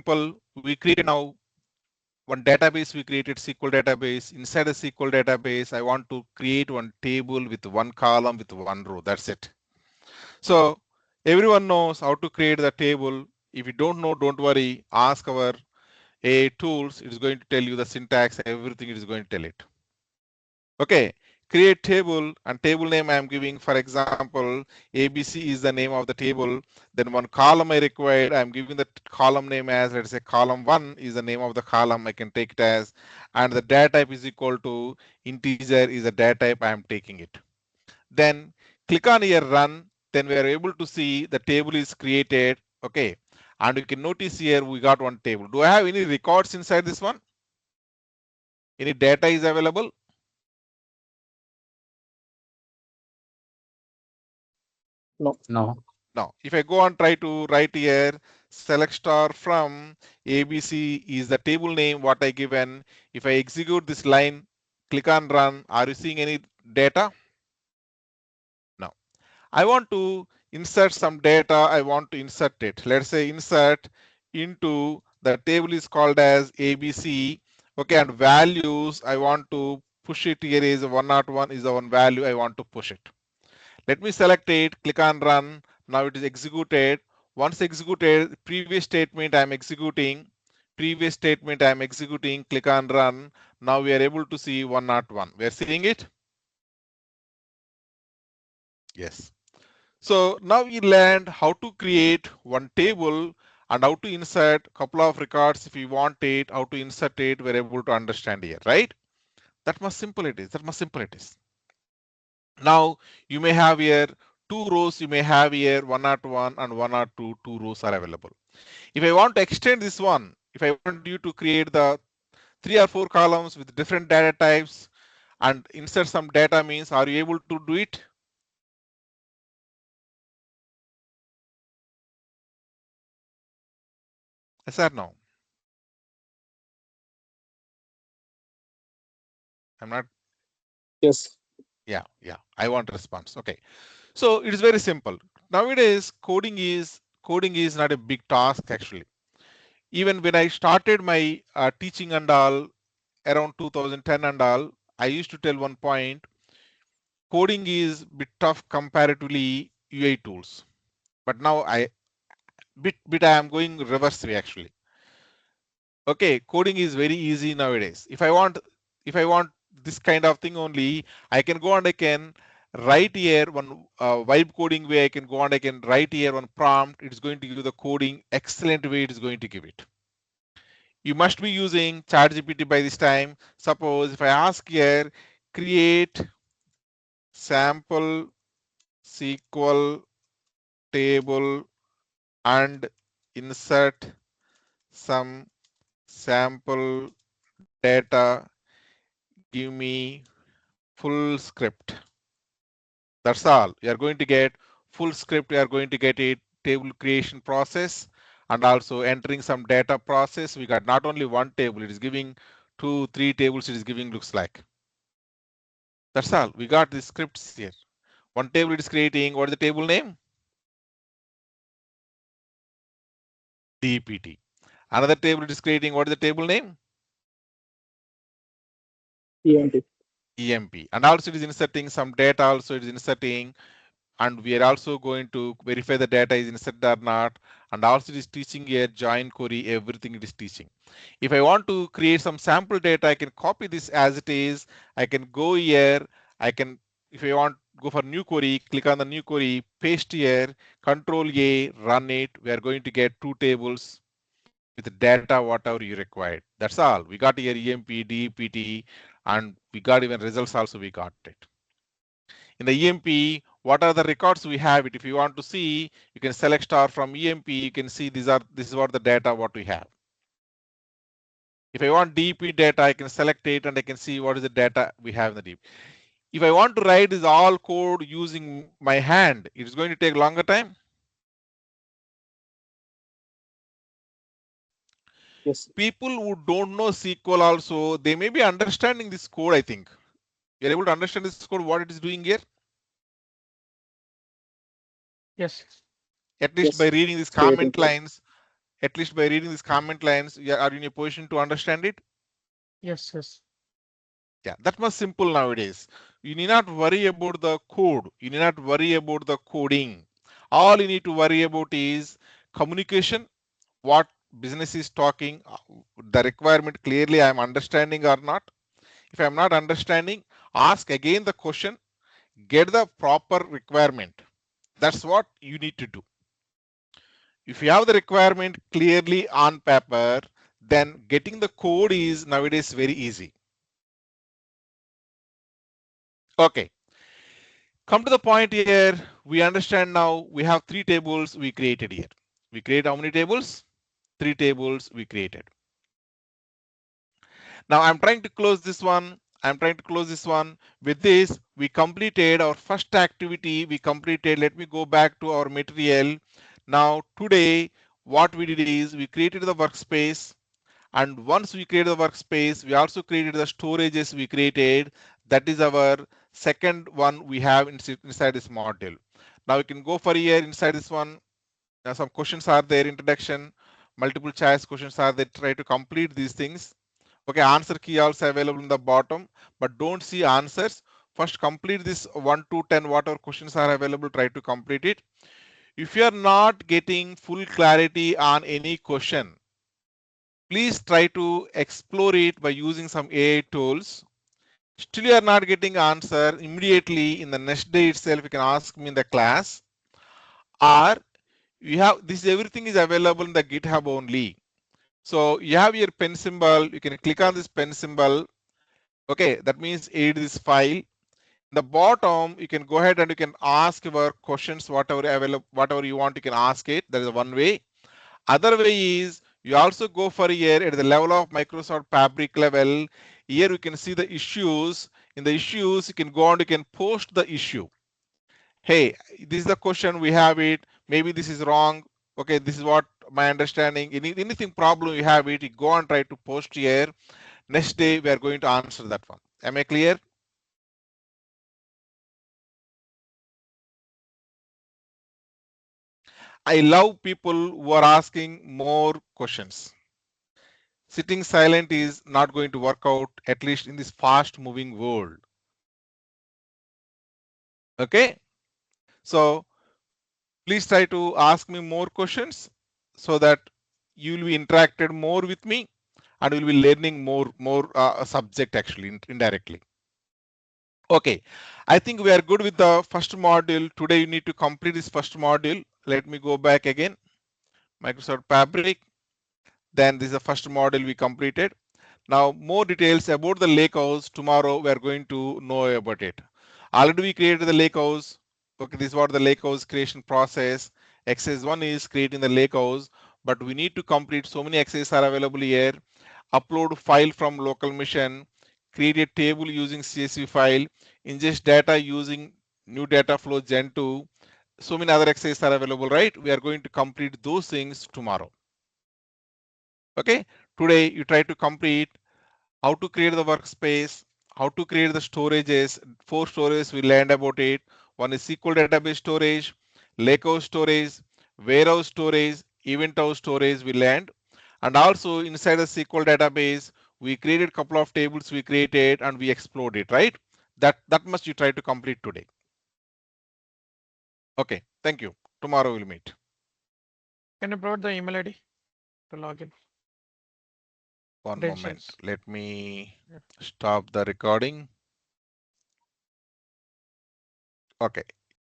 simple. We created now one database. We created SQL database. Inside the SQL database, I want to create one table with one column with one row. That's it. So everyone knows how to create the table. If you don't know, don't worry. Ask our AI tools. It is going to tell you the syntax. Everything it is going to tell it. Okay. Create table, and table name I am giving, for example, ABC is the name of the table. Then one column I required, I am giving the column name as, let's say, column 1 is the name of the column. I can take it as, and the data type is equal to integer is the data type I am taking it. Then click on here run. Then we are able to see the table is created. Okay, and you can notice here we got one table. Do I have any records inside this one? Any data is available? No. Now, if I go and try to write here, select star from ABC is the table name what I given. If I execute this line, click on run, are you seeing any data? No. I want to insert some data. I want to insert it. Let's say insert into the table is called as ABC. Okay, and values I want to push it here is 101 is the one value I want to push it. Let me select it, click on run. Now it is executed. Once executed, previous statement I am executing. Previous statement I am executing. Click on run. Now we are able to see 101. We are seeing it? Yes. So now we learned how to create one table and how to insert a couple of records if we want it, how to insert it, we're able to understand here, right? That much simple it is. That much simple it is. Now you may have here two rows, you may have here 101 and 102, two rows are available. If I want to extend this one, if I want you to create the 3 or 4 columns with different data types and insert some data means, are you able to do it? Yes or no? I'm not. Yes. Yeah. I want a response. Okay. So it is very simple. Nowadays, coding is not a big task actually. Even when I started my teaching and all around 2010 and all, I used to tell one point, coding is bit tough comparatively UI tools. But now I am going reverse way actually. Okay, coding is very easy nowadays. If I want this kind of thing only, I can go and I can write here one vibe coding way. I can go and I can write here one prompt. It's going to give the coding excellent way. It is going to give it. You must be using ChatGPT by this time. Suppose if I ask here, create sample SQL table and insert some sample data, give me full script. That's all. You are going to get full script. You are going to get a table creation process and also entering some data process. We got not only one table, it is giving 2, 3 tables. It is giving looks like. That's all. We got the scripts here. One table it is creating. What is the table name? DPT. Another table it is creating. What is the table name? EMP. EMP. And also it is inserting some data. Also it is inserting, and we are also going to verify the data is inserted or not. And also it is teaching here join query. Everything it is teaching. If I want to create some sample data, I can copy this as it is. I can go here. I can, if I want go for new query, click on the new query, paste here, Control A, run it. We are going to get 2 tables with the data whatever you required. That's all. We got here EMP, DPT, and we got even results also we got it. In the EMP, what are the records we have it? If you want to see, you can select star from EMP. You can see this is what the data what we have. If I want DP data, I can select it and I can see what is the data we have in the DP. If I want to write this all code using my hand, it is going to take longer time. Yes. People who don't know SQL also, they may be understanding this code, I think. You're able to understand this code, what it is doing here? Yes. At least by reading these comment lines, At least by reading these comment lines, are you in a position to understand it? Yes, yes. Yeah, that much simple nowadays. You need not worry about the code. You need not worry about the coding. All you need to worry about is communication, what business is talking, the requirement clearly I am understanding or not. If I am not understanding, ask again the question, get the proper requirement. That's what you need to do. If you have the requirement clearly on paper, then getting the code is nowadays very easy. Okay, come to the point here. We understand now we have three tables we created here. We create how many tables? Three tables we created. Now I'm trying to close this one. I'm trying to close this one. With this, we completed our first activity. We completed. Let me go back to our material. Now today, what we did is we created the workspace. And once we created the workspace, we also created the storages we created. That is our second one we have inside this module. Now we can go for here inside this one. Now some questions are there, introduction, multiple choice questions are there. Try to complete these things. Okay, answer key also available in the bottom, but don't see answers. First complete this 1 to 10, whatever questions are available, try to complete it. If you are not getting full clarity on any question, please try to explore it by using some AI tools. Still you are not getting answer immediately in the next day itself, you can ask me in the class, or you have this, everything is available in the GitHub only. So you have your pen symbol, you can click on this pen symbol. Okay, that means add this file. In the bottom, you can go ahead and you can ask your questions, whatever available, whatever you want, you can ask it. That is one way. Other way is you also go for here at the level of Microsoft Fabric level. Here you can see the issues. In the issues, you can go and you can post the issue. Hey, this is the question, we have it. Maybe this is wrong. Okay, this is what my understanding. Anything problem you have it, you go and try to post here. Next day we are going to answer that one. Am I clear? I love people who are asking more questions. Sitting silent is not going to work out, at least in this fast moving world. Okay, so please try to ask me more questions so that you will be interacted more with me and will be learning more subject actually indirectly. Okay, I think we are good with the first module. Today you need to complete this first module. Let me go back again. Microsoft Fabric. Then this is the first module we completed. Now more details about the LakeHouse. Tomorrow we are going to know about it. Already we created the LakeHouse. Okay, this is what the LakeHouse creation process. Exercise 1 is creating the LakeHouse, but we need to complete so many exercises are available here. Upload file from local machine, create a table using CSV file, ingest data using new data flow Gen 2. So many other exercises are available, right? We are going to complete those things tomorrow. Okay, today you try to complete how to create the workspace, how to create the storages. 4 storages we learned about it. One is SQL database storage, lakehouse storage, warehouse storage, event house storage we learned. And also inside the SQL database, we created a couple of tables we created and we explored it, right? That must you try to complete today. Okay, thank you. Tomorrow we'll meet. Can you provide the email ID to log in? One moment. Credentials. Let me Yeah. stop the recording. Okay.